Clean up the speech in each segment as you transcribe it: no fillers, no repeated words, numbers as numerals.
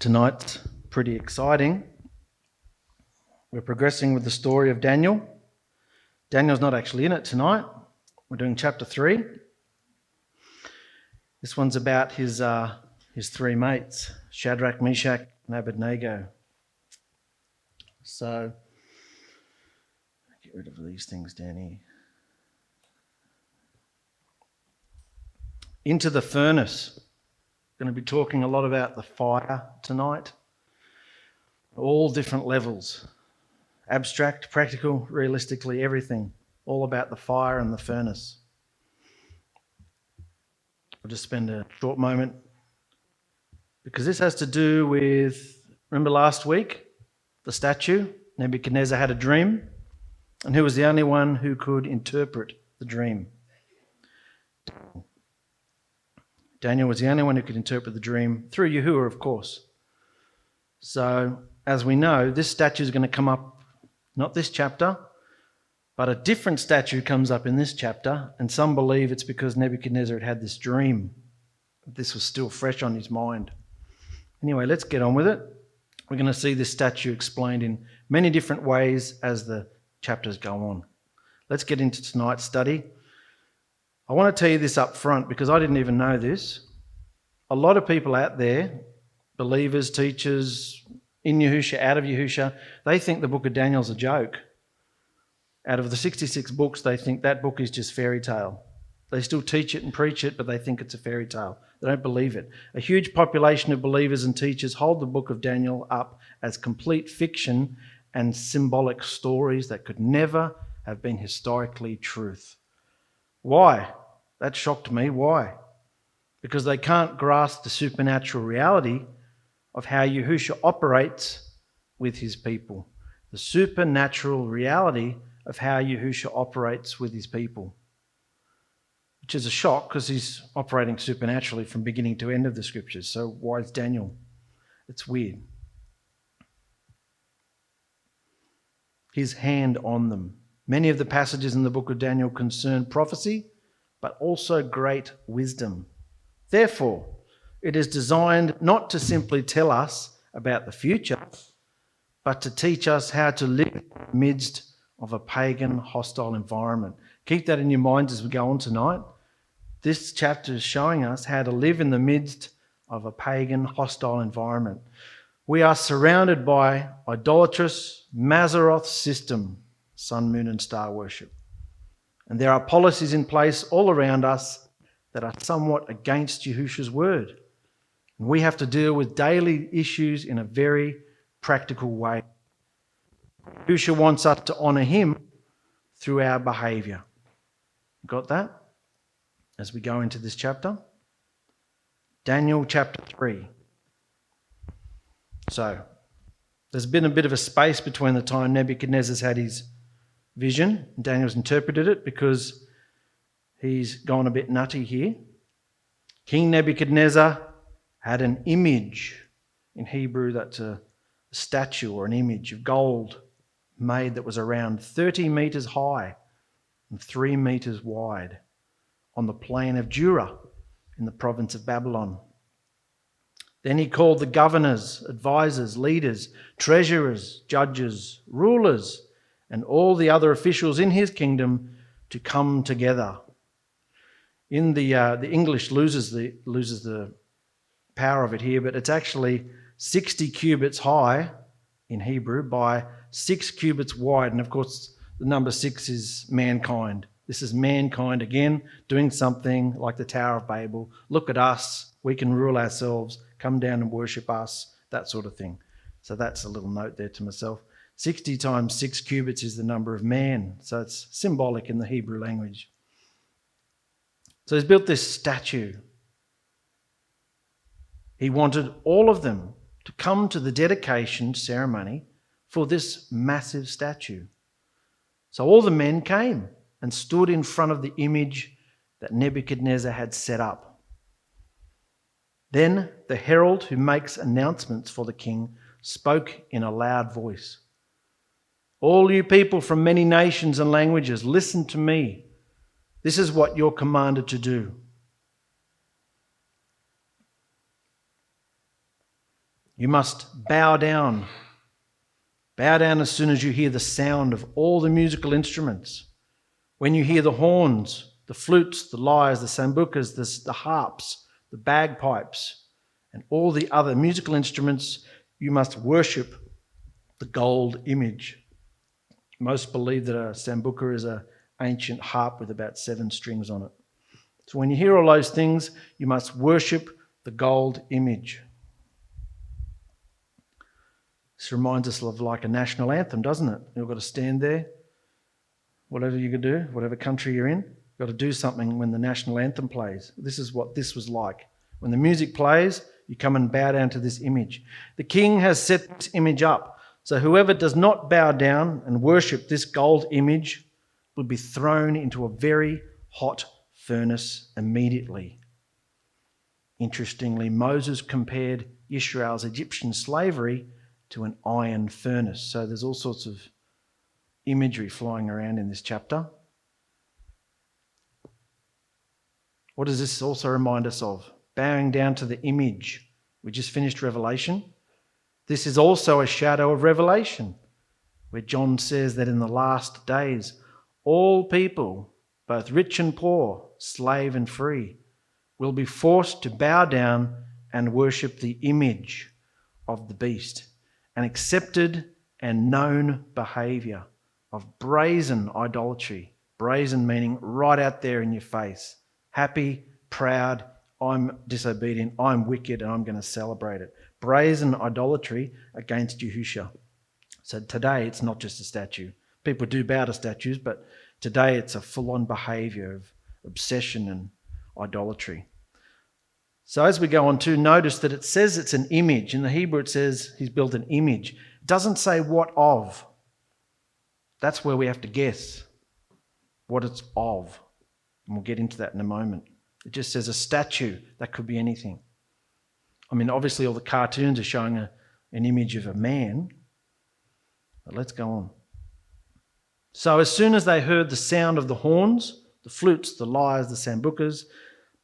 Tonight's pretty exciting. We're progressing with the story of Daniel. Daniel's not actually in it tonight. We're doing chapter 3. This one's about his three mates, Shadrach, Meshach, and Abednego. So, get rid of these things down here. Into the furnace. We're going to be talking a lot about the fire tonight. All different levels. Abstract, practical, realistically, everything. All about the fire and the furnace. I'll just spend a short moment because this has to do with, remember last week, the statue? Nebuchadnezzar had a dream, and who was the only one who could interpret the dream? Daniel was the only one who could interpret the dream through Yahuwah, of course. So, as we know, this statue is going to come up, not this chapter, but a different statue comes up in this chapter, and some believe it's because Nebuchadnezzar had this dream. This was still fresh on his mind. Anyway, let's get on with it. We're going to see this statue explained in many different ways as the chapters go on. Let's get into tonight's study. I want to tell you this up front because I didn't even know this. A lot of people out there, believers, teachers, in Yahusha, out of Yahusha, they think the book of Daniel's a joke. Out of the 66 books, they think that book is just fairy tale. They still teach it and preach it, but they think it's a fairy tale. They don't believe it. A huge population of believers and teachers hold the book of Daniel up as complete fiction and symbolic stories that could never have been historically truth. Why? That shocked me. Why? Because they can't grasp the supernatural reality of how Yahusha operates with his people. The supernatural reality of how Yahusha operates with his people. Which is a shock because he's operating supernaturally from beginning to end of the scriptures. So why is Daniel? It's weird. His hand on them. Many of the passages in the book of Daniel concern prophecy, but also great wisdom. Therefore, it is designed not to simply tell us about the future, but to teach us how to live in the midst of a pagan, hostile environment. Keep that in your minds as we go on tonight. This chapter is showing us how to live in the midst of a pagan, hostile environment. We are surrounded by idolatrous Mazzaroth system, sun, moon, and star worship. And there are policies in place all around us that are somewhat against Yahusha's word. And we have to deal with daily issues in a very practical way. Yahusha wants us to honour him through our behaviour. Got that? As we go into this chapter. Daniel chapter 3. So, there's been a bit of a space between the time Nebuchadnezzar's had his vision and Daniel's interpreted it because he's gone a bit nutty here. King Nebuchadnezzar had an image. In Hebrew, that's a statue or an image of gold made that was around 30 metres high and 3 metres wide on the plain of Dura in the province of Babylon. Then he called the governors, advisors, leaders, treasurers, judges, rulers, and all the other officials in his kingdom to come together. In the English loses the power of it here, but it's actually 60 cubits high in Hebrew by 6 cubits wide. And of course, the number 6 is mankind. This is mankind again doing something like the Tower of Babel. Look at us. We can rule ourselves. Come down and worship us. That sort of thing. So that's a little note there to myself. 60 times 6 cubits is the number of man. So it's symbolic in the Hebrew language. So he's built this statue. He wanted all of them to come to the dedication ceremony for this massive statue. So all the men came and stood in front of the image that Nebuchadnezzar had set up. Then the herald who makes announcements for the king spoke in a loud voice. All you people from many nations and languages, listen to me. This is what you're commanded to do. You must bow down. Bow down as soon as you hear the sound of all the musical instruments. When you hear the horns, the flutes, the lyres, the sambucas, the harps, the bagpipes, and all the other musical instruments, you must worship the gold image. Most believe that a sambuca is an ancient harp with about 7 strings on it. So when you hear all those things, you must worship the gold image. This reminds us of like a national anthem, doesn't it? You've got to stand there, whatever you can do, whatever country you're in, you've got to do something when the national anthem plays. This is what this was like. When the music plays, you come and bow down to this image. The king has set this image up, so whoever does not bow down and worship this gold image will be thrown into a very hot furnace immediately. Interestingly, Moses compared Israel's Egyptian slavery to an iron furnace. So there's all sorts of imagery flying around in this chapter. What does this also remind us of? Bowing down to the image. We just finished Revelation. This is also a shadow of Revelation, where John says that in the last days, all people, both rich and poor, slave and free, will be forced to bow down and worship the image of the beast, an accepted and known behaviour of brazen idolatry. Brazen meaning right out there in your face. Happy, proud, I'm disobedient, I'm wicked, and I'm going to celebrate it. Brazen idolatry against Yahushua. So today it's not just a statue. People do bow to statues, but today it's a full-on behaviour of obsession and idolatry. So as we go on to, notice that it says it's an image. In the Hebrew it says he's built an image. It doesn't say what of. That's where we have to guess what it's of. And we'll get into that in a moment. It just says a statue. That could be anything. I mean, obviously all the cartoons are showing an image of a man. But let's go on. So as soon as they heard the sound of the horns, the flutes, the lyres, the sambucas,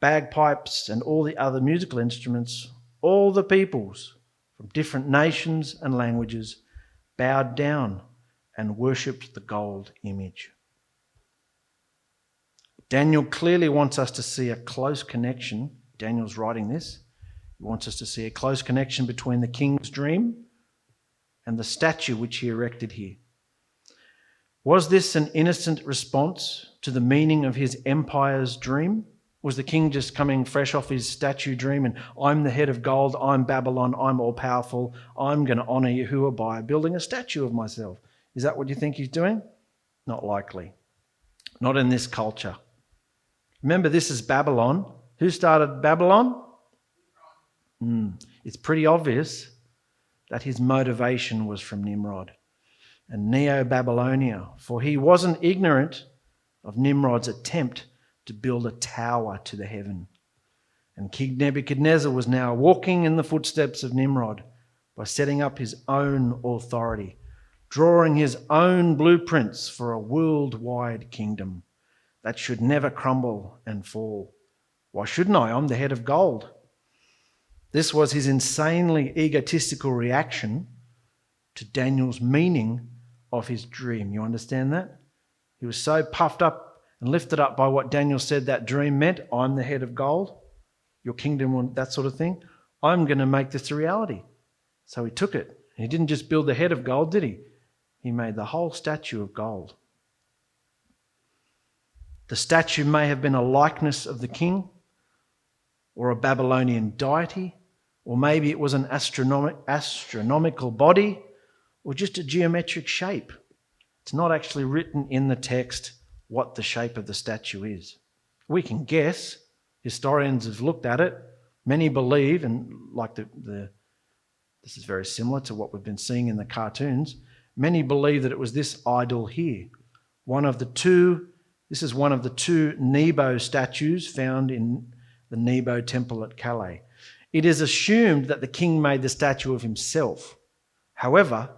bagpipes, and all the other musical instruments, all the peoples from different nations and languages bowed down and worshipped the gold image. Daniel clearly wants us to see a close connection. Daniel's writing this. He wants us to see a close connection between the king's dream and the statue which he erected here. Was this an innocent response to the meaning of his empire's dream? Was the king just coming fresh off his statue dream and I'm the head of gold, I'm Babylon, I'm all powerful, I'm going to honour Yahuwah by building a statue of myself? Is that what you think he's doing? Not likely. Not in this culture. Remember, this is Babylon. Who started Babylon? It's pretty obvious that his motivation was from Nimrod and Neo-Babylonia, for he wasn't ignorant of Nimrod's attempt to build a tower to the heaven. And King Nebuchadnezzar was now walking in the footsteps of Nimrod by setting up his own authority, drawing his own blueprints for a worldwide kingdom that should never crumble and fall. Why shouldn't I? I'm the head of gold. This was his insanely egotistical reaction to Daniel's meaning of his dream. You understand that? He was so puffed up and lifted up by what Daniel said that dream meant. I'm the head of gold, your kingdom, that sort of thing. I'm going to make this a reality. So he took it. He didn't just build the head of gold, did he? He made the whole statue of gold. The statue may have been a likeness of the king or a Babylonian deity, or maybe it was an astronomical body or just a geometric shape. It's not actually written in the text what the shape of the statue is. We can guess. Historians have looked at it. Many believe, and like this is very similar to what we've been seeing in the cartoons, many believe that it was this idol here. This is one of the 2 Nebo statues found in the Nebo temple at Calais. It is assumed that the king made the statue of himself. However,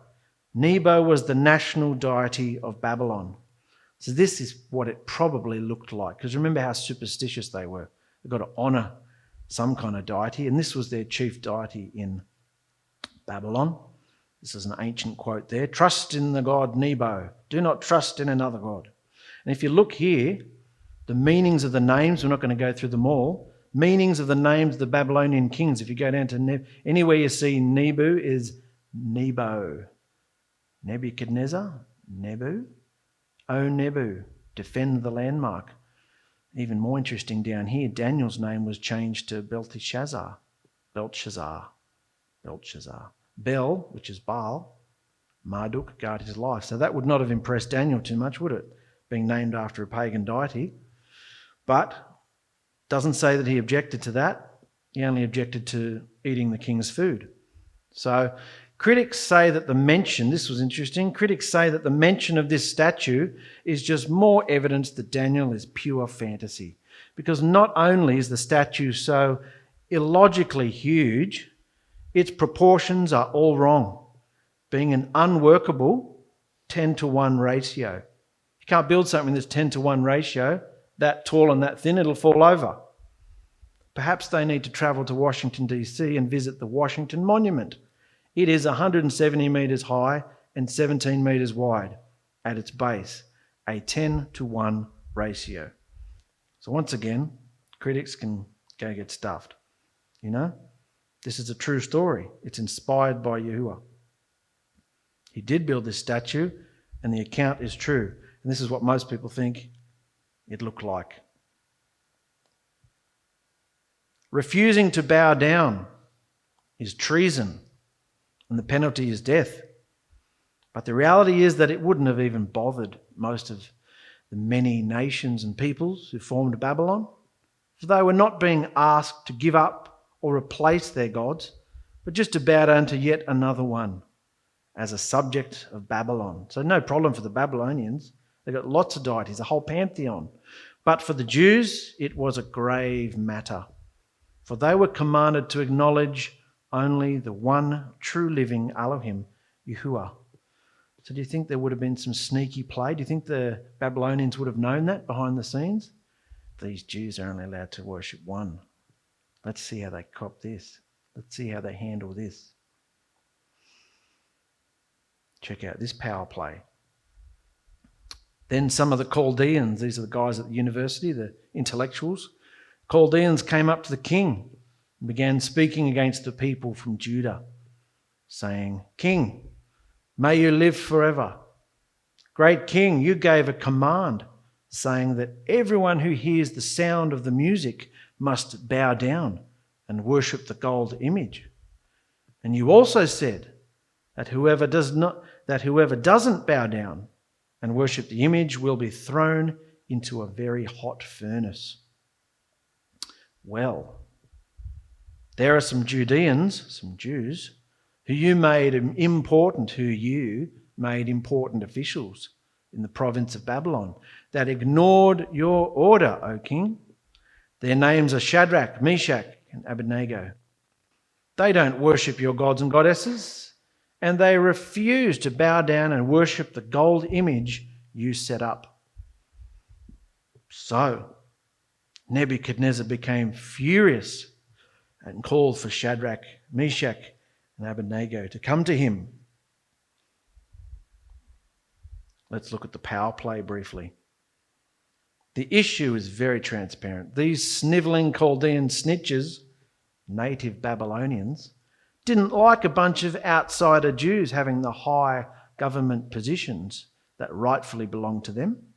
Nebo was the national deity of Babylon. So this is what it probably looked like. Because remember how superstitious they were. They've got to honour some kind of deity, and this was their chief deity in Babylon. This is an ancient quote there. Trust in the god Nebo. Do not trust in another god. And if you look here, the meanings of the names, we're not going to go through them all, meanings of the names of the Babylonian kings. If you go down to anywhere you see Nebu is Nebo. Nebuchadnezzar, Nebu. O Nebu, defend the landmark. Even more interesting down here, Daniel's name was changed to Belteshazzar. Bel, which is Baal, Marduk, guard his life. So that would not have impressed Daniel too much, would it? Being named after a pagan deity. But doesn't say that he objected to that. He only objected to eating the king's food. So critics say that the mention, this was interesting, critics say that the mention of this statue is just more evidence that Daniel is pure fantasy. Because not only is the statue so illogically huge, its proportions are all wrong, being an unworkable 10-to-1 ratio. You can't build something that's 10-to-1 ratio, that tall and that thin, it'll fall over. Perhaps they need to travel to Washington, D.C. and visit the Washington Monument. It is 170 metres high and 17 metres wide at its base, a 10-to-1 ratio. So once again, critics can go get stuffed. You know, this is a true story. It's inspired by Yahuwah. He did build this statue, and the account is true. And this is what most people think it looked like. Refusing to bow down is treason, and the penalty is death. But the reality is that it wouldn't have even bothered most of the many nations and peoples who formed Babylon, for they were not being asked to give up or replace their gods, but just to bow down to yet another one as a subject of Babylon. So no problem for the Babylonians. They've got lots of deities, a whole pantheon. But for the Jews, it was a grave matter, for they were commanded to acknowledge only the one true living Elohim, Yahuwah. So do you think there would have been some sneaky play? Do you think the Babylonians would have known that behind the scenes? These Jews are only allowed to worship one. Let's see how they cop this. Let's see how they handle this. Check out this power play. Then some of the Chaldeans, these are the guys at the university, the intellectuals, Chaldeans came up to the king and began speaking against the people from Judah, saying, "King, may you live forever. Great king, you gave a command saying that everyone who hears the sound of the music must bow down and worship the gold image. And you also said that whoever doesn't bow down and worship the image will be thrown into a very hot furnace." Well, there are some Judeans, some Jews, who you made important officials in the province of Babylon that ignored your order, O king. Their names are Shadrach, Meshach, and Abednego. They don't worship your gods and goddesses, and they refuse to bow down and worship the gold image you set up. So Nebuchadnezzar became furious and called for Shadrach, Meshach, and Abednego to come to him. Let's look at the power play briefly. The issue is very transparent. These snivelling Chaldean snitches, native Babylonians, didn't like a bunch of outsider Jews having the high government positions that rightfully belonged to them.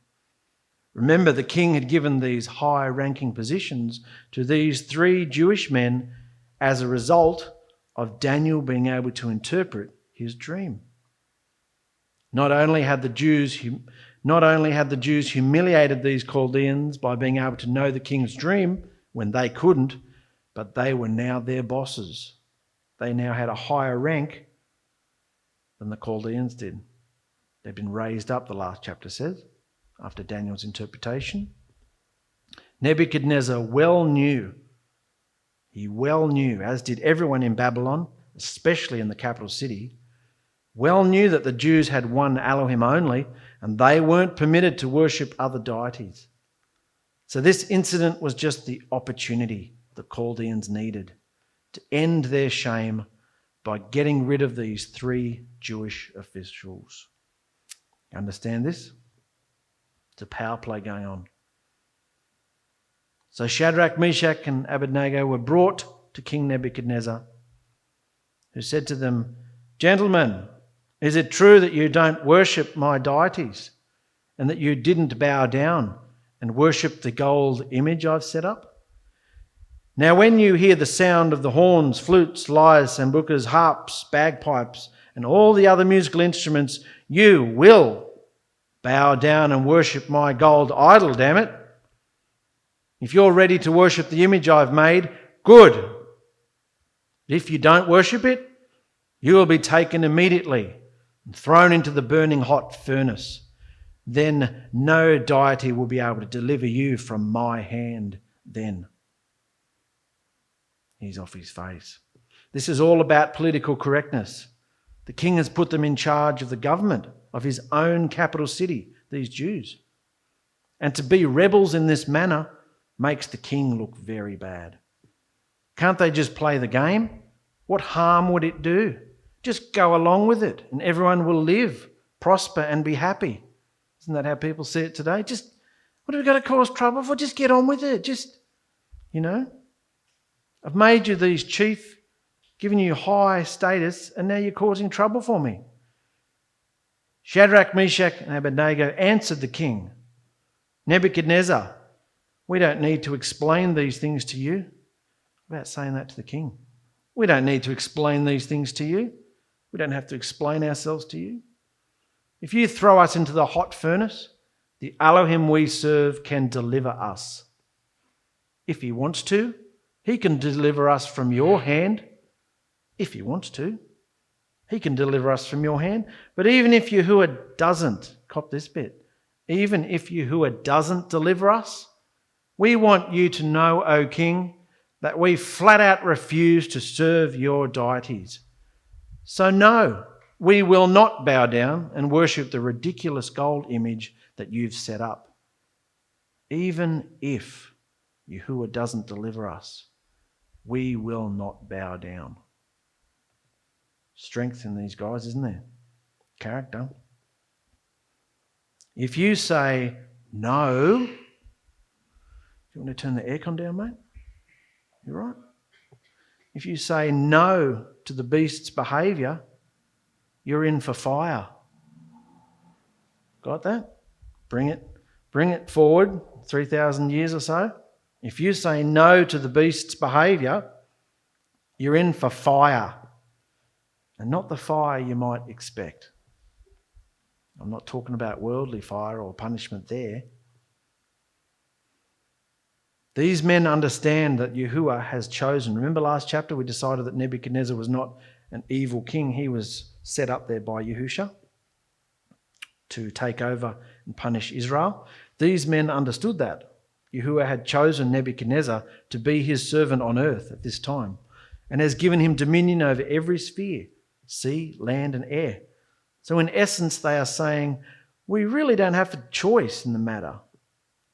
Remember, the king had given these high-ranking positions to these 3 Jewish men as a result of Daniel being able to interpret his dream. Not only had the Jews humiliated these Chaldeans by being able to know the king's dream when they couldn't, but they were now their bosses. They now had a higher rank than the Chaldeans did. They'd been raised up, the last chapter says, after Daniel's interpretation. Nebuchadnezzar well knew, as did everyone in Babylon, especially in the capital city, well knew that the Jews had one Elohim only, and they weren't permitted to worship other deities. So this incident was just the opportunity the Chaldeans needed to end their shame by getting rid of these 3 Jewish officials. You understand this? It's a power play going on. So Shadrach, Meshach, and Abednego were brought to King Nebuchadnezzar, who said to them, "Gentlemen, is it true that you don't worship my deities and that you didn't bow down and worship the gold image I've set up? Now when you hear the sound of the horns, flutes, lyres, sambucas, harps, bagpipes, and all the other musical instruments, you will bow down and worship my gold idol, damn it. If you're ready to worship the image I've made, good. But if you don't worship it, you will be taken immediately and thrown into the burning hot furnace. Then no deity will be able to deliver you from my hand then." He's off his face. This is all about political correctness. The king has put them in charge of the government of his own capital city, these Jews. And to be rebels in this manner makes the king look very bad. Can't they just play the game? What harm would it do? Just go along with it and everyone will live, prosper and be happy. Isn't that how people see it today? Just, what have we got to cause trouble for? Just get on with it. Just, I've made you these chief, given you high status, and now you're causing trouble for me. Shadrach, Meshach, and Abednego answered the king, "Nebuchadnezzar, we don't need to explain these things to you." About saying that to the king. We don't need to explain these things to you. We don't have to explain ourselves to you. If you throw us into the hot furnace, the Elohim we serve can deliver us. If he wants to, he can deliver us from your hand. If he wants to, he can deliver us from your hand. But even if Yahuwah doesn't, cop this bit, even if Yahuwah doesn't deliver us, we want you to know, O king, that we flat out refuse to serve your deities. So no, we will not bow down and worship the ridiculous gold image that you've set up. Even if Yahuwah doesn't deliver us, we will not bow down. Strength in these guys, isn't there? Character. If you say no, do you want to turn the aircon down, mate? You right? If you say no to the beast's behaviour, you're in for fire. Got that? Bring it forward 3,000 years or so. If you say no to the beast's behaviour, you're in for fire. And not the fire you might expect. I'm not talking about worldly fire or punishment there. These men understand that Yahuwah has chosen. Remember last chapter we decided that Nebuchadnezzar was not an evil king. He was set up there by Yahusha to take over and punish Israel. These men understood that. Yahuwah had chosen Nebuchadnezzar to be his servant on earth at this time and has given him dominion over every sphere, sea, land and air. So in essence they are saying, we really don't have a choice in the matter.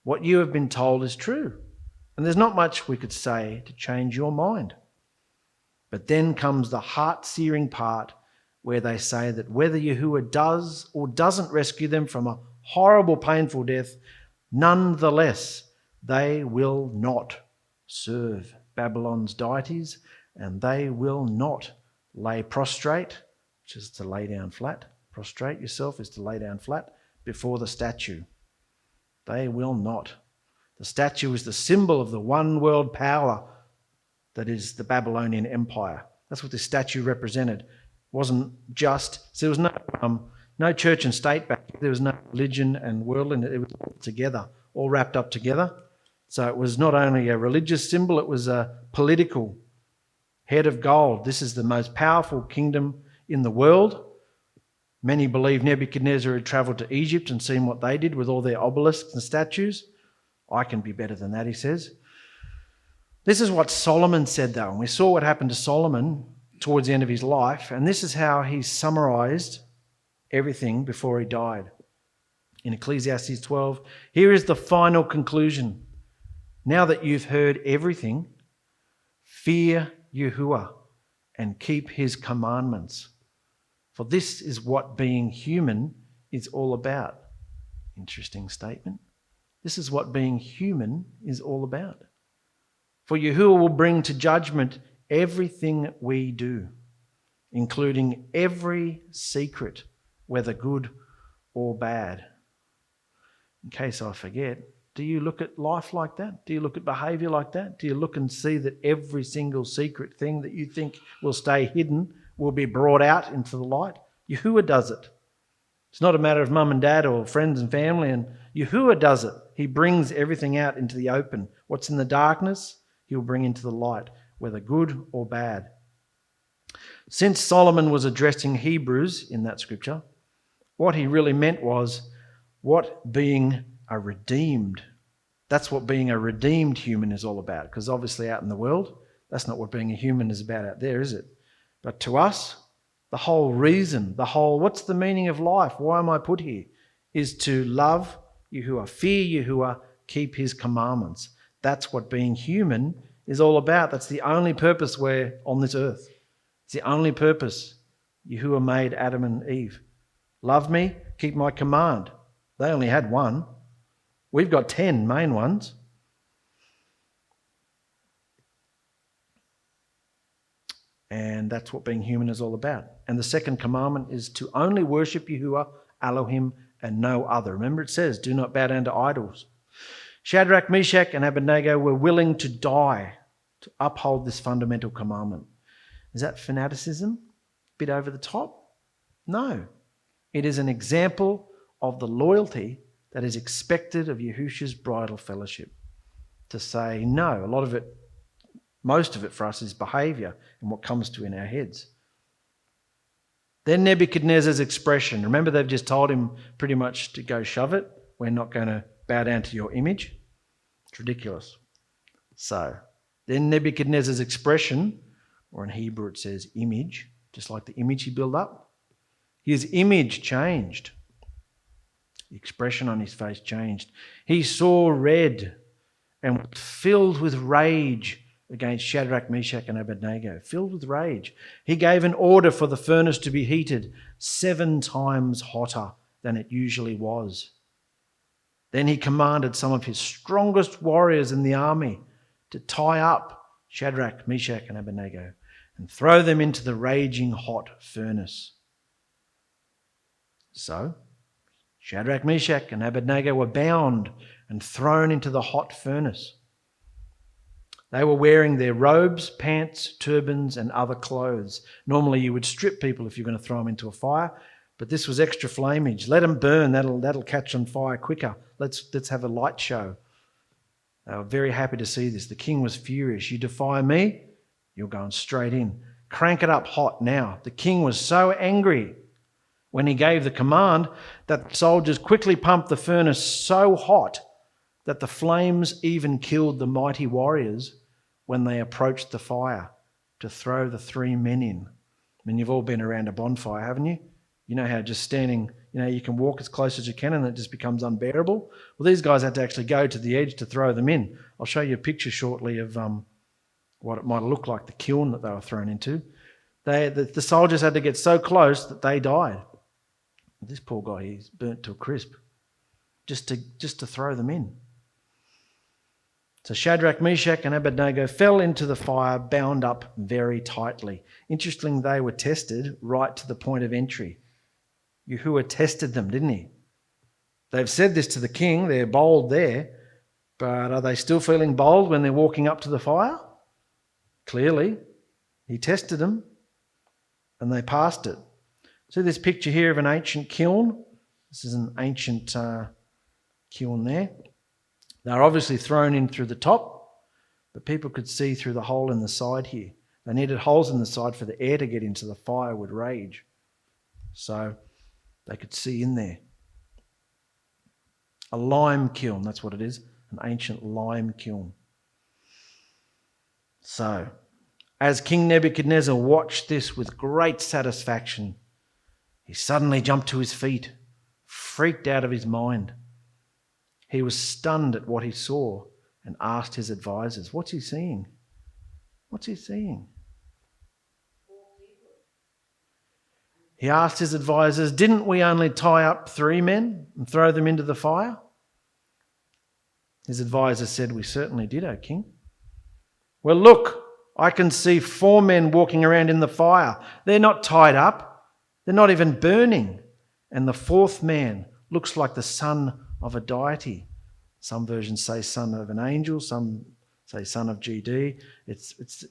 What you have been told is true. And there's not much we could say to change your mind. But then comes the heart-searing part where they say that whether Yahuwah does or doesn't rescue them from a horrible, painful death, nonetheless, they will not serve Babylon's deities and they will not lay prostrate, which is to lay down flat. Prostrate yourself is to lay down flat before the statue. They will not. The statue is the symbol of the one world power that is the Babylonian Empire. That's what this statue represented. It wasn't just, so there was no church and state back then. There was no religion and worldliness. It was all together, all wrapped up together. So it was not only a religious symbol, it was a political head of gold. This is the most powerful kingdom in the world. Many believe Nebuchadnezzar had travelled to Egypt and seen what they did with all their obelisks and statues. I can be better than that, he says. This is what Solomon said, though. And we saw what happened to Solomon towards the end of his life. And this is how he summarised everything before he died. In Ecclesiastes 12, here is the final conclusion. Now that you've heard everything, fear Yahuwah and keep his commandments. For this is what being human is all about. Interesting statement. This is what being human is all about. For Yahuwah will bring to judgment everything we do, including every secret, whether good or bad. In case I forget, do you look at life like that? Do you look at behaviour like that? Do you look and see that every single secret thing that you think will stay hidden will be brought out into the light? Yahuwah does it. It's not a matter of mum and dad or friends and family, and Yahuwah does it. He brings everything out into the open. What's in the darkness, he'll bring into the light, whether good or bad. Since Solomon was addressing Hebrews in that scripture, what he really meant was what being a redeemed, that's what being a redeemed human is all about. Because obviously out in the world, that's not what being a human is about out there, is it? But to us, the whole reason, what's the meaning of life? Why am I put here? Is to love Yahuwah, fear Yahuwah, keep his commandments. That's what being human is all about. That's the only purpose we're on this earth. It's the only purpose Yahuwah made Adam and Eve. Love me, keep my command. They only had one. We've got 10 main ones. And that's what being human is all about. And the second commandment is to only worship Yahuwah, Elohim, and no other. Remember it says, do not bow down to idols. Shadrach, Meshach, and Abednego were willing to die to uphold this fundamental commandment. Is that fanaticism? Bit over the top? No. It is an example of the loyalty that is expected of Yahushua's bridal fellowship. To say no, most of it for us is behaviour and what comes to in our heads. Then Nebuchadnezzar's expression. Remember, they've just told him pretty much to go shove it. We're not going to bow down to your image. It's ridiculous. So, then Nebuchadnezzar's expression, or in Hebrew it says image, just like the image he built up. His image changed. The expression on his face changed. He saw red and was filled with rage against Shadrach, Meshach, and Abednego. Filled with rage. He gave an order for the furnace to be heated 7 times hotter than it usually was. Then he commanded some of his strongest warriors in the army to tie up Shadrach, Meshach, and Abednego and throw them into the raging hot furnace. So, Shadrach, Meshach, and Abednego were bound and thrown into the hot furnace. They were wearing their robes, pants, turbans, and other clothes. Normally you would strip people if you're going to throw them into a fire, but this was extra flamage. Let them burn, that'll catch on fire quicker. Let's have a light show. They were very happy to see this. The king was furious. You defy me, you're going straight in. Crank it up hot now. The king was so angry when he gave the command that the soldiers quickly pumped the furnace so hot that the flames even killed the mighty warriors when they approached the fire to throw the 3 men in. I mean, you've all been around a bonfire, haven't you? You know how just standing, you can walk as close as you can and it just becomes unbearable. Well, these guys had to actually go to the edge to throw them in. I'll show you a picture shortly of what it might look like, the kiln that they were thrown into. The soldiers had to get so close that they died. This poor guy, he's burnt to a crisp just to throw them in. So Shadrach, Meshach, and Abednego fell into the fire, bound up very tightly. Interestingly, they were tested right to the point of entry. Yahuwah tested them, didn't he? They've said this to the king. They're bold there. But are they still feeling bold when they're walking up to the fire? Clearly. He tested them and they passed it. See this picture here of an ancient kiln? This is an ancient kiln there. They're obviously thrown in through the top, but people could see through the hole in the side here. They needed holes in the side for the air to get into, the fire would rage. So they could see in there. A lime kiln, that's what it is, an ancient lime kiln. So, as King Nebuchadnezzar watched this with great satisfaction, he suddenly jumped to his feet, freaked out of his mind. He was stunned at what he saw and asked his advisors, what's he seeing? What's he seeing? He asked his advisors, "Didn't we only tie up 3 men and throw them into the fire?" His advisors said, "We certainly did, O king." "Well, look, I can see 4 men walking around in the fire. They're not tied up. They're not even burning. And the 4th man looks like the son of a deity." Some versions say son of an angel, some say son of GD. It's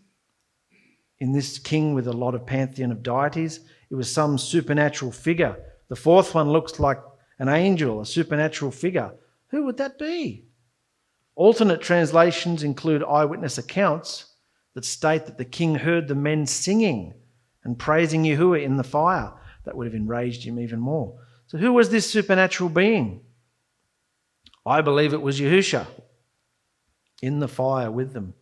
in this king with a lot of pantheon of deities. It was some supernatural figure. The 4th one looks like an angel, a supernatural figure. Who would that be? Alternate translations include eyewitness accounts that state that the king heard the men singing and praising Yahuwah in the fire. That would have enraged him even more. So who was this supernatural being? I believe it was Yahusha in the fire with them.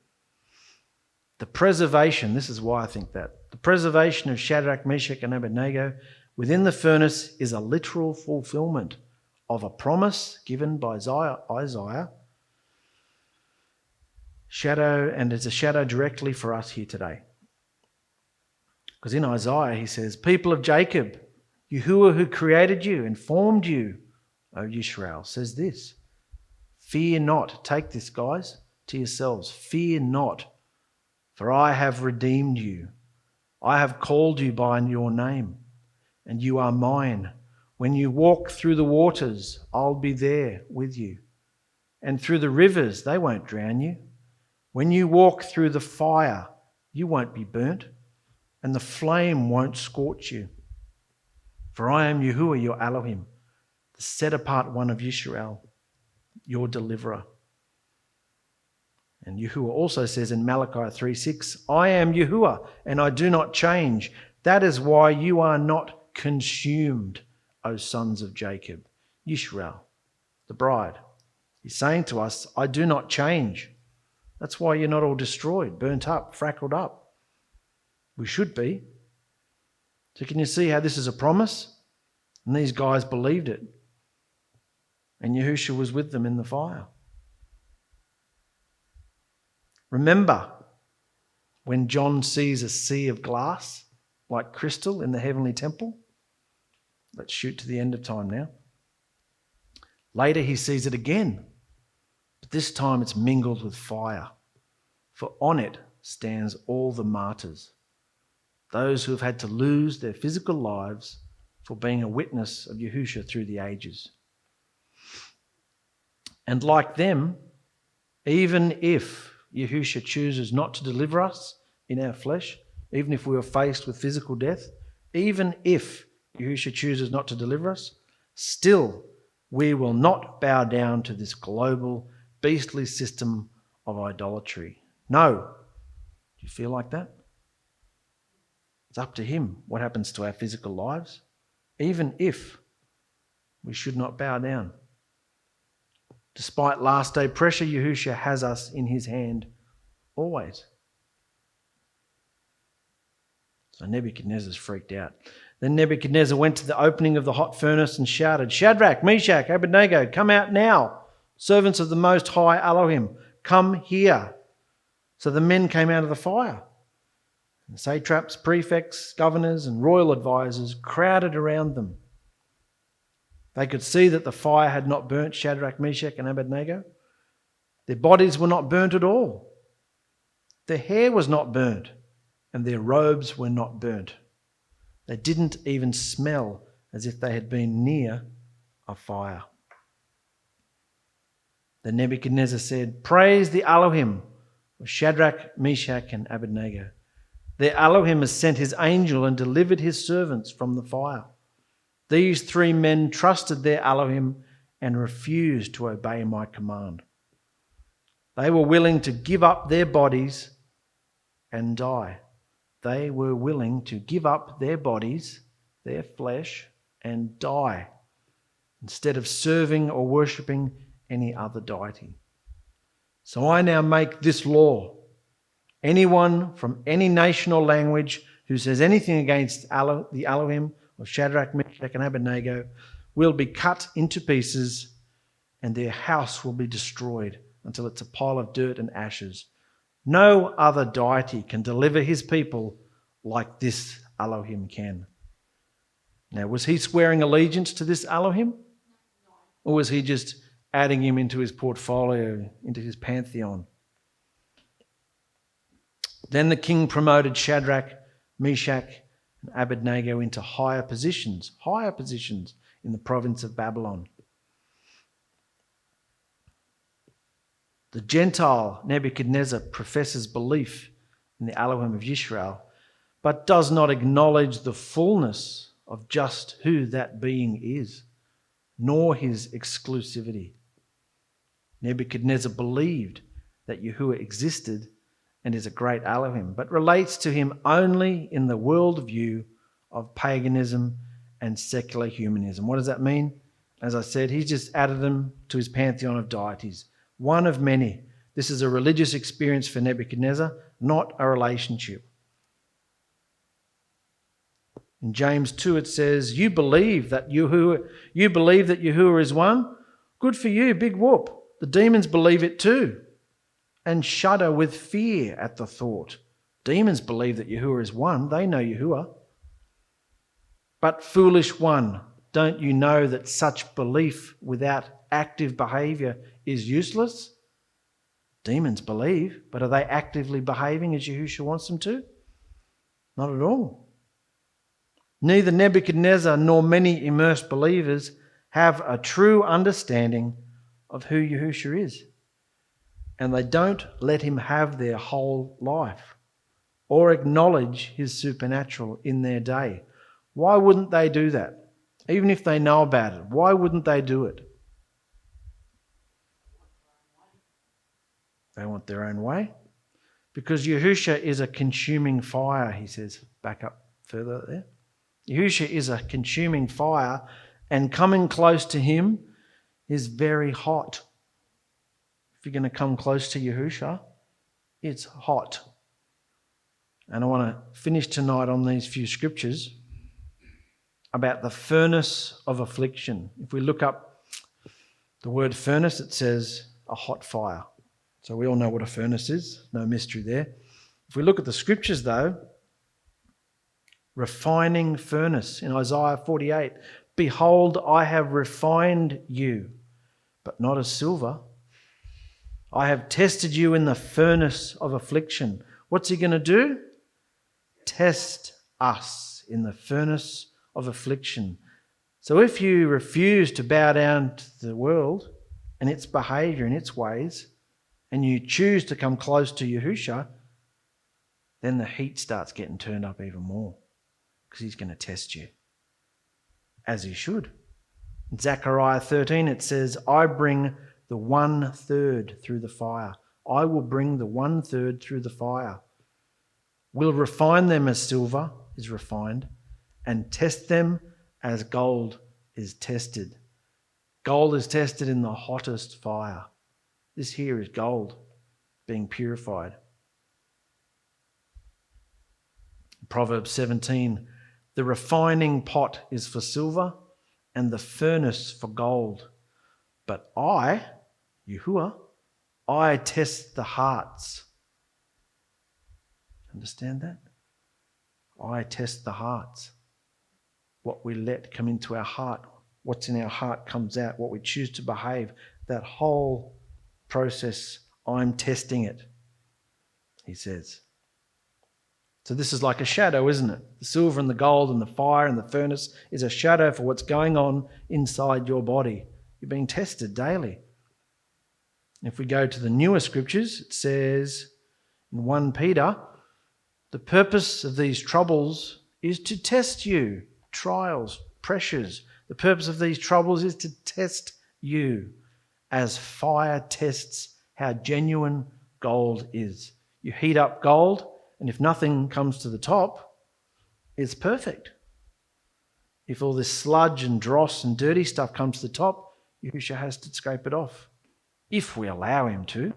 The preservation, this is why I think that, the preservation of Shadrach, Meshach and Abednego within the furnace is a literal fulfillment of a promise given by Isaiah. And it's a shadow directly for us here today. Because in Isaiah he says, "People of Jacob, Yahuwah who created you and formed you, O Yisrael, says this, fear not." Take this, guys, to yourselves. Fear not, for I have redeemed you. I have called you by your name, and you are mine. When you walk through the waters, I'll be there with you. And through the rivers, they won't drown you. When you walk through the fire, you won't be burnt, and the flame won't scorch you. For I am Yahuwah, your Elohim, the set-apart one of Yisrael, your deliverer. And Yahuwah also says in Malachi 3:6, "I am Yahuwah, and I do not change. That is why you are not consumed, O sons of Jacob." Yisrael, the bride. He's saying to us, I do not change. That's why you're not all destroyed, burnt up, frackled up. We should be. So can you see how this is a promise? And these guys believed it. And Yahushua was with them in the fire. Remember when John sees a sea of glass like crystal in the heavenly temple? Let's shoot to the end of time now. Later he sees it again, but this time it's mingled with fire. For on it stands all the martyrs, those who have had to lose their physical lives for being a witness of Yahushua through the ages. And like them, even if Yahushua chooses not to deliver us in our flesh, even if we are faced with physical death, even if Yahushua chooses not to deliver us, still we will not bow down to this global beastly system of idolatry. No. Do you feel like that? It's up to him what happens to our physical lives, even if we should not bow down. Despite last day pressure, Yahushua has us in his hand always. So Nebuchadnezzar's freaked out. Then Nebuchadnezzar went to the opening of the hot furnace and shouted, "Shadrach, Meshach, Abednego, come out now. Servants of the Most High Elohim, come here." So the men came out of the fire. And satraps, prefects, governors, and royal advisors crowded around them. They could see that the fire had not burnt Shadrach, Meshach, and Abednego. Their bodies were not burnt at all. Their hair was not burnt, and their robes were not burnt. They didn't even smell as if they had been near a fire. Then Nebuchadnezzar said, "Praise the Elohim of Shadrach, Meshach, and Abednego. Their Elohim has sent his angel and delivered his servants from the fire." These 3 men trusted their Elohim and refused to obey my command. They were willing to give up their bodies and die. They were willing to give up their bodies, their flesh, and die instead of serving or worshipping any other deity. So I now make this law. Anyone from any nation or language who says anything against the Elohim of Shadrach, Meshach, and Abednego will be cut into pieces, and their house will be destroyed until it's a pile of dirt and ashes. No other deity can deliver his people like this Elohim can. Now, was he swearing allegiance to this Elohim? Or was he just adding him into his portfolio, into his pantheon? Then the king promoted Shadrach, Meshach, and Abednego into higher positions in the province of Babylon. The Gentile Nebuchadnezzar professes belief in the Elohim of Israel, but does not acknowledge the fullness of just who that being is, nor his exclusivity. Nebuchadnezzar believed that Yahuwah existed and is a great Elohim, but relates to him only in the worldview of paganism and secular humanism. What does that mean? As I said, he's just added them to his pantheon of deities. One of many. This is a religious experience for Nebuchadnezzar, not a relationship. In James 2 it says, you believe that Yahuwah is one? Good for you, big whoop. The demons believe it too and shudder with fear at the thought. Demons believe that Yahuwah is one. They know Yahuwah. But foolish one, don't you know that such belief without active behaviour is useless? Demons believe, but are they actively behaving as Yahushua wants them to? Not at all. Neither Nebuchadnezzar nor many immersed believers have a true understanding of who Yahushua is. And they don't let him have their whole life or acknowledge his supernatural in their day. Why wouldn't they do that? Even if they know about it, why wouldn't they do it? They want their own way. Because Yahushua is a consuming fire, he says. Back up further there. Yahushua is a consuming fire, and coming close to him is very hot. If you're going to come close to Yahushua, it's hot. And I want to finish tonight on these few scriptures about the furnace of affliction. If we look up the word furnace, it says a hot fire. So we all know what a furnace is, no mystery there. If we look at the scriptures though, refining furnace in Isaiah 48, behold, I have refined you, but not as silver. I have tested you in the furnace of affliction. What's he going to do? Test us in the furnace of affliction. So if you refuse to bow down to the world and its behaviour and its ways, and you choose to come close to Yahushua, then the heat starts getting turned up even more, because he's going to test you, as he should. In Zechariah 13 it says, I bring the 1/3 through the fire. I will bring the 1/3 through the fire. Will refine them as silver is refined, and test them as gold is tested. Gold is tested in the hottest fire. This here is gold being purified. Proverbs 17, the refining pot is for silver and the furnace for gold. But I, Yahuwah, I test the hearts. Understand that? I test the hearts. What we let come into our heart, what's in our heart comes out, what we choose to behave, that whole process, I'm testing it, he says. So this is like a shadow, isn't it? The silver and the gold and the fire and the furnace is a shadow for what's going on inside your body. You're being tested daily. If we go to the newer scriptures, it says in 1 Peter, the purpose of these troubles is to test you. Trials, pressures. The purpose of these troubles is to test you, as fire tests how genuine gold is. You heat up gold, and if nothing comes to the top, it's perfect. If all this sludge and dross and dirty stuff comes to the top, Yahushua has to scrape it off, if we allow him to.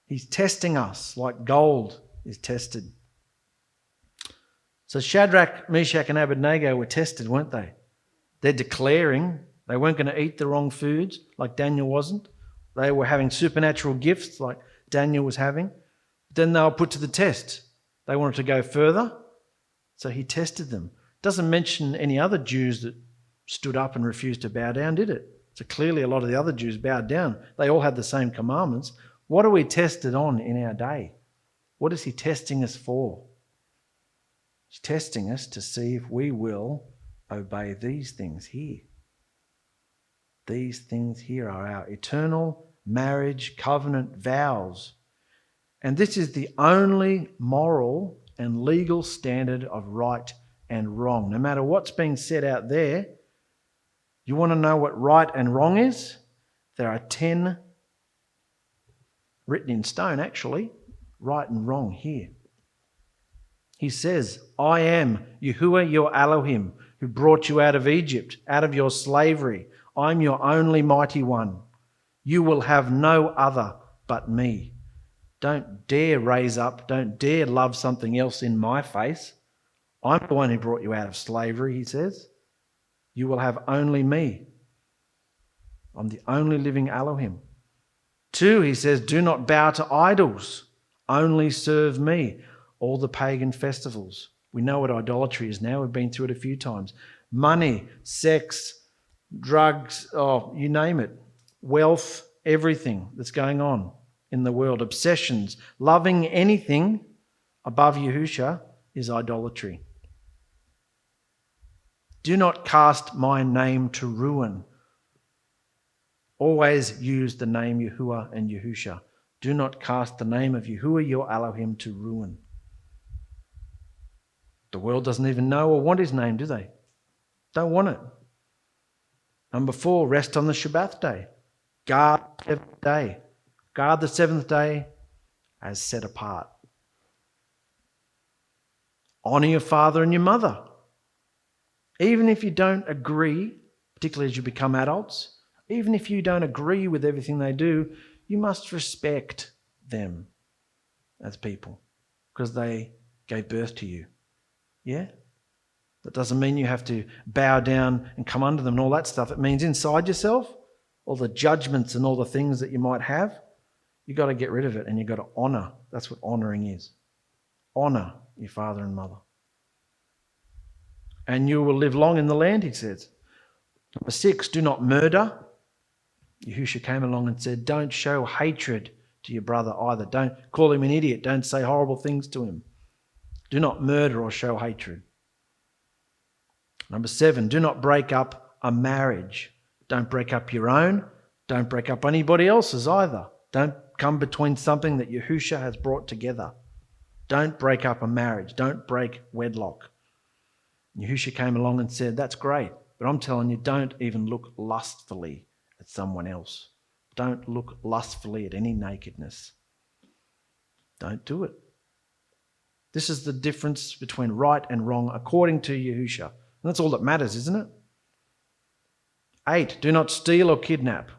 He's testing us like gold is tested. So Shadrach, Meshach, and Abednego were tested, weren't they? They're declaring they weren't going to eat the wrong foods like Daniel wasn't. They were having supernatural gifts like Daniel was having. But then they were put to the test. They wanted to go further, so he tested them. Doesn't mention any other Jews that stood up and refused to bow down, did it? So clearly a lot of the other Jews bowed down. They all had the same commandments. What are we tested on in our day? What is he testing us for? He's testing us to see if we will obey these things here. These things here are our eternal marriage covenant vows. And this is the only moral and legal standard of right and wrong. No matter what's being said out there, you want to know what right and wrong is? There are 10 written in stone, actually, right and wrong here. He says, I am Yahuwah your Elohim, who brought you out of Egypt, out of your slavery. I'm your only mighty one. You will have no other but me. Don't dare raise up, don't dare love something else in my face. I'm the one who brought you out of slavery, he says. You will have only me. I'm the only living Elohim. 2, he says, do not bow to idols. Only serve me. All the pagan festivals. We know what idolatry is now. We've been through it a few times. Money, sex, drugs, you name it. Wealth, everything that's going on in the world. Obsessions. Loving anything above Yahusha is idolatry. Do not cast my name to ruin. Always use the name Yahuwah and Yahusha. Do not cast the name of Yahuwah your Elohim to ruin. The world doesn't even know or want his name, do they? Don't want it. Number 4, rest on the Shabbat day. Guard the 7th day. Guard the 7th day as set apart. Honour your father and your mother. Even if you don't agree, particularly as you become adults, even if you don't agree with everything they do, you must respect them as people because they gave birth to you. Yeah? That doesn't mean you have to bow down and come under them and all that stuff. It means inside yourself, all the judgments and all the things that you might have, you've got to get rid of it and you've got to honour. That's what honouring is. Honour your father and mother. And you will live long in the land, he says. Number 6, do not murder. Yahusha came along and said, don't show hatred to your brother either. Don't call him an idiot. Don't say horrible things to him. Do not murder or show hatred. Number 7, do not break up a marriage. Don't break up your own. Don't break up anybody else's either. Don't come between something that Yahusha has brought together. Don't break up a marriage. Don't break wedlock. Yahusha came along and said, that's great, but I'm telling you, don't even look lustfully at someone else. Don't look lustfully at any nakedness. Don't do it. This is the difference between right and wrong according to Yahusha. And that's all that matters, isn't it? 8, do not steal or kidnap.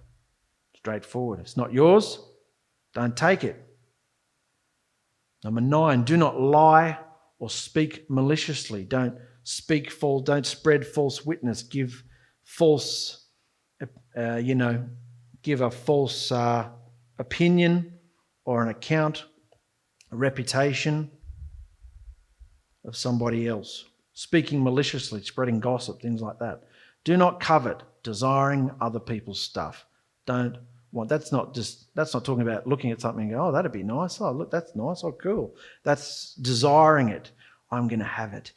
Straightforward. It's not yours. Don't take it. Number 9, do not lie or speak maliciously. Don't spread false witness. Give false, give a false opinion or an account, a reputation of somebody else. Speaking maliciously, spreading gossip, things like that. Do not covet, desiring other people's stuff. That's not talking about looking at something and go, oh, that'd be nice. Oh, look, that's nice. Oh, cool. That's desiring it. I'm going to have it.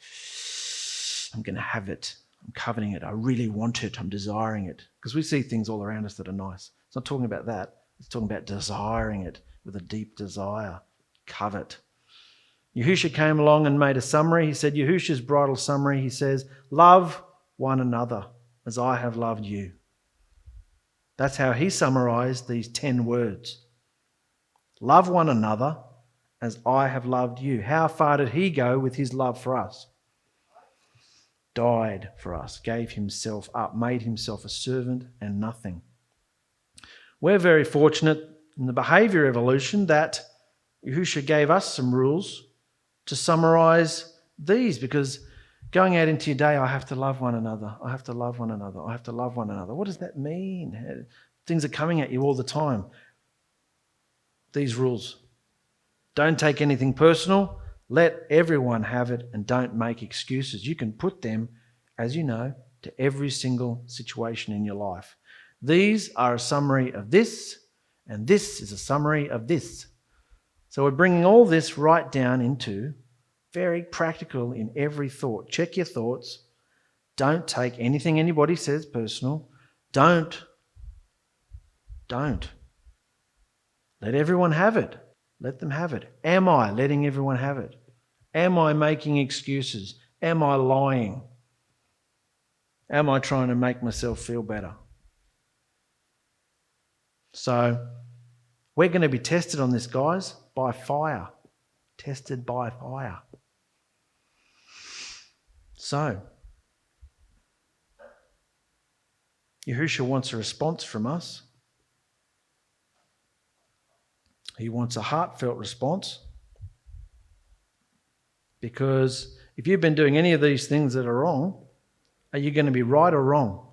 I'm going to have it. I'm coveting it. I really want it. I'm desiring it. Because we see things all around us that are nice. It's not talking about that. It's talking about desiring it with a deep desire. Covet. Yahusha came along and made a summary. He said, Yahusha's bridal summary, he says, love one another as I have loved you. That's how he summarized these 10 words. Love one another as I have loved you. How far did he go with his love for us? Died for us, gave himself up, made himself a servant and nothing. We're very fortunate in the behavior evolution that Yahusha gave us some rules to summarize these, because going out into your day, I have to love one another. I have to love one another. I have to love one another. What does that mean? Things are coming at you all the time. These rules. Don't take anything personal. Let everyone have it and don't make excuses. You can put them, as you know, to every single situation in your life. These are a summary of this, and this is a summary of this. So we're bringing all this right down into very practical in every thought. Check your thoughts. Don't take anything anybody says personal. Don't. Let everyone have it. Let them have it. Am I letting everyone have it? Am I making excuses? Am I lying? Am I trying to make myself feel better? So we're going to be tested on this, guys, by fire. Tested by fire. So, Yahushua wants a response from us. He wants a heartfelt response. Because if you've been doing any of these things that are wrong, are you going to be right or wrong?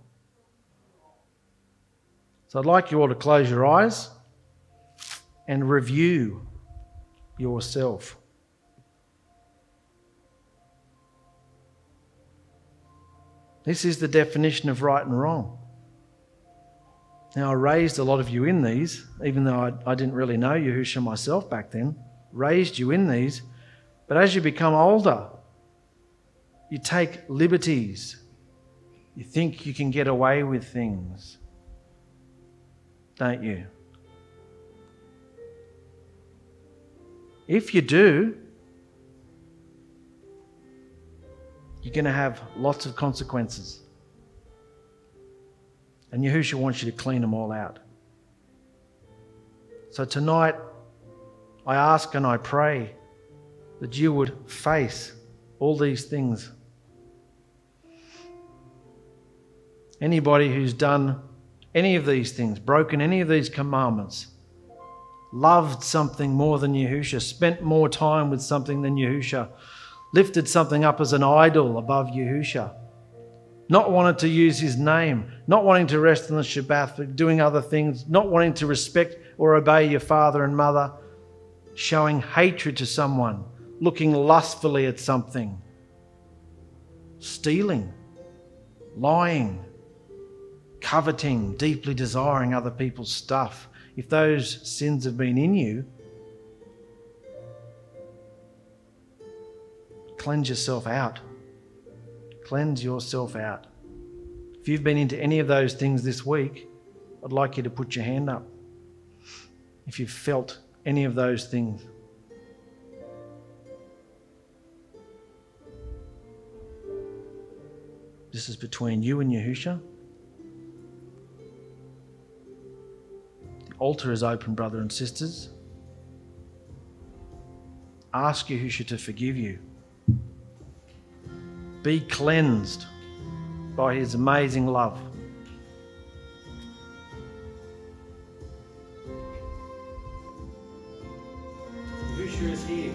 So I'd like you all to close your eyes and review yourself. This is the definition of right and wrong. Now, I raised a lot of you in these, even though I didn't really know Yahushua myself back then. Raised you in these. But as you become older, you take liberties. You think you can get away with things, don't you? If you do, you're going to have lots of consequences. And Yahushua wants you to clean them all out. So tonight, I ask and I pray that you would face all these things. Anybody who's done any of these things, broken any of these commandments, loved something more than Yahushua, spent more time with something than Yahushua, lifted something up as an idol above Yahushua, not wanted to use his name, not wanting to rest on the Shabbat, but doing other things, not wanting to respect or obey your father and mother, showing hatred to someone, looking lustfully at something, stealing, lying, coveting, deeply desiring other people's stuff. If those sins have been in you, cleanse yourself out. Cleanse yourself out. If you've been into any of those things this week, I'd like you to put your hand up. If you've felt any of those things. This is between you and Yahushua. The altar is open, brother and sisters. Ask Yahushua to forgive you. Be cleansed by his amazing love. Yahushua is here.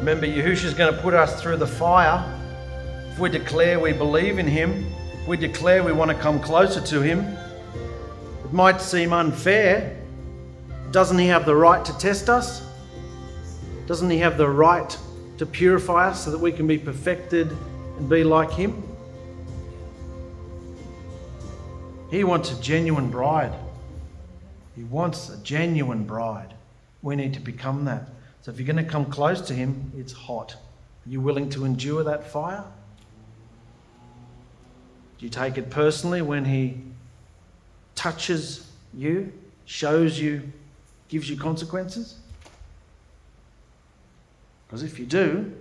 Remember, Yahushua's going to put us through the fire. If we declare we believe in him, if we declare we want to come closer to him, it might seem unfair. Doesn't he have the right to test us? Doesn't he have the right to purify us so that we can be perfected and be like him? He wants a genuine bride. He wants a genuine bride. We need to become that. So if you're going to come close to him, it's hot. Are you willing to endure that fire? Do you take it personally when he touches you, shows you, gives you consequences? Because if you do,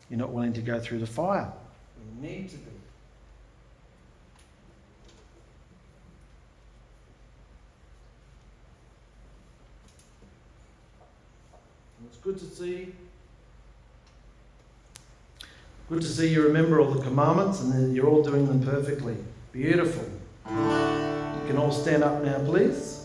you're not willing to go through the fire. You need to be. It's good to see. Good to see you remember all the commandments and that you're all doing them perfectly. Beautiful. You can all stand up now, please.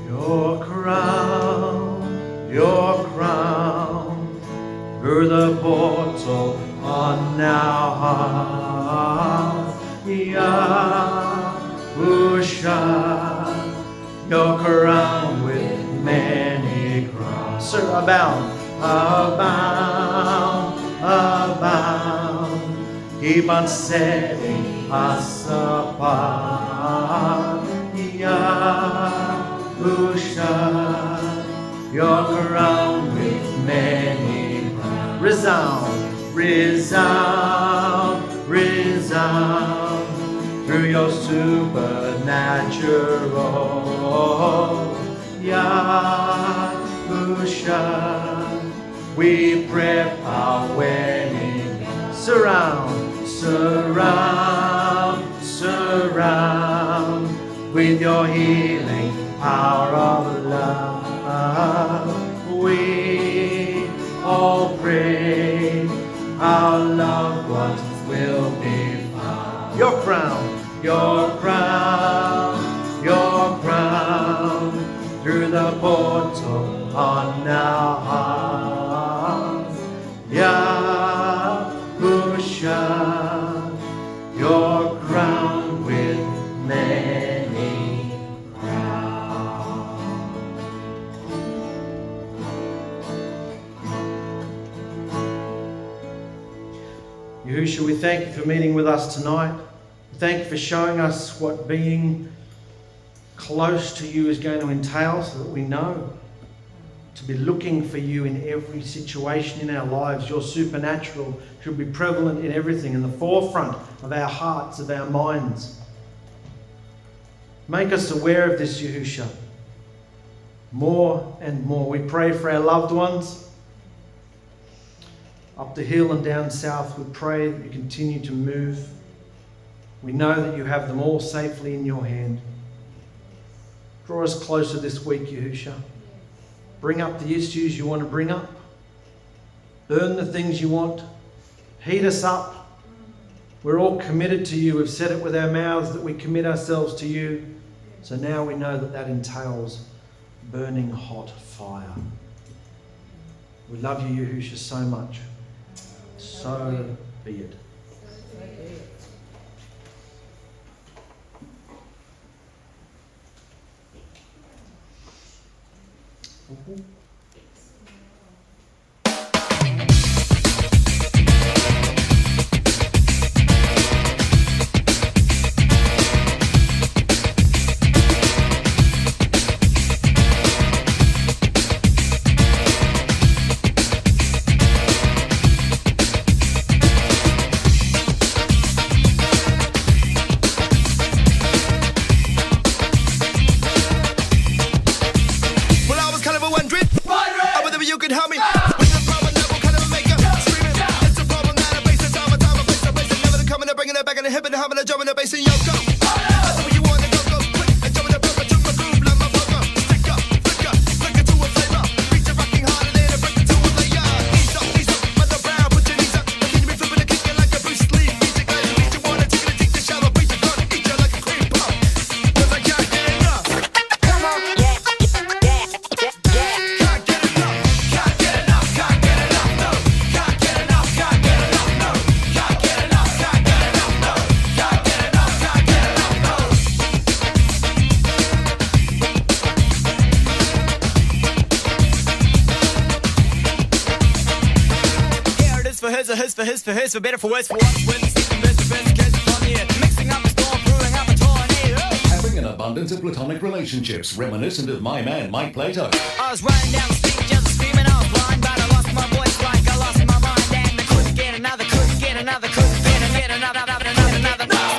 Your crown, through the portal on our hearts, Yahusha, your crown with many crowns. Sir, abound, keep on setting us apart, Yahusha. Your crown with many crowns. Resound, resound, resound through your supernatural Yahusha. We prep our wedding. Surround, surround, surround with your healing power of love. We all pray our loved ones will be found. Your crown, your crown, your crown, through the portal on our hearts. Yahusha, your crown with many crowns. Yahushua, we thank you for meeting with us tonight. Thank you for showing us what being close to you is going to entail so that we know to be looking for you in every situation in our lives. Your supernatural should be prevalent in everything, in the forefront of our hearts, of our minds. Make us aware of this, Yahushua, more and more. We pray for our loved ones up the hill and down south. We pray that you continue to move. We know that you have them all safely in your hand. Draw us closer this week, Yahushua. Bring up the issues you want to bring up. Burn the things you want. Heat us up. We're all committed to you. We've said it with our mouths that we commit ourselves to you. So now we know that that entails burning hot fire. We love you, Yahushua, so much. So be it. Well, I was kind of a wondering. a his for his for his, for better for worse, for what's with the secret best case on here. Mixing up the storm, brewing up a tornado. Having an abundance of platonic relationships, reminiscent of my man Mike Plato. I was running down the street, just screaming, I was blind, but I lost my voice like I lost my mind, and I couldn't get another, couldn't get another, couldn't get another.